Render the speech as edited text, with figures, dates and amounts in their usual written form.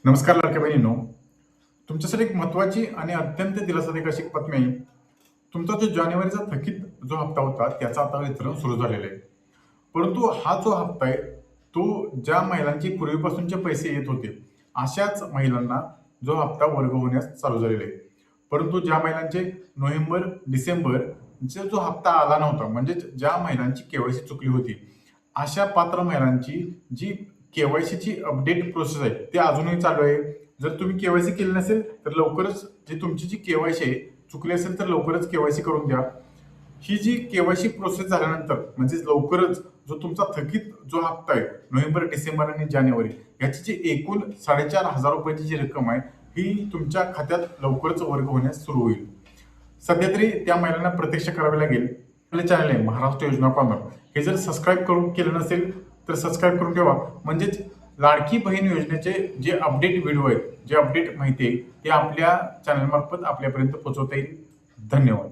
नमस्कार लाडक्या बहिणींनो, तुमच्यासाठी एक महत्त्वाची आणि अत्यंत दिलासादायक अशी एक बातमी आहे. तुमचा जो जानेवारीचा थकीत जो हप्ता होता, त्याचं आता वितरण सुरू झालेलं आहे. परंतु हा जो हप्ता आहे, तो ज्या महिलांचे पूर्वीपासूनचे पैसे येत होते, अशाच महिलांना जो हप्ता वर्ग होण्यास चालू झालेला आहे. परंतु ज्या महिलांचे नोव्हेंबर, डिसेंबरचा जो हप्ता आला नव्हता, म्हणजेच ज्या महिलांची के-वाय-सी चुकली होती, अशा पात्र महिलांची जी के-वाय-सीची अपडेट प्रोसेस आहे, ती अजूनही चालू आहे. जर तुम्ही के-वाय-सी केली नसेल, तर लवकरच जी तुमची जी के-वाय-सी आहे, चुकली असेल तर लवकरच के-वाय-सी करून द्या. ही जी के-वाय-सी प्रोसेस झाल्यानंतर म्हणजे लवकरच जो तुमचा थकीत जो हप्ता आहे, नोव्हेंबर, डिसेंबर आणि जानेवारी याची जी एकूण ₹4,500 ची जी रक्कम आहे, ही तुमच्या खात्यात लवकरच वर्ग होण्यास सुरू होईल. सध्या तरी त्या महिलांना प्रतीक्षा करावी लागेल. आपले चॅनल आहे महाराष्ट्र योजना कॉर्नर. हे जर सबस्क्राईब करून केलं नसेल, तर सबस्क्राईब करून ठेवा. म्हणजेच लाडकी बहीण योजनेचे जे अपडेट व्हिडिओ आहेत, जे अपडेट माहिती आहे, ते आपल्या चॅनलमार्फत आपल्यापर्यंत पोहोचवता येईल. धन्यवाद.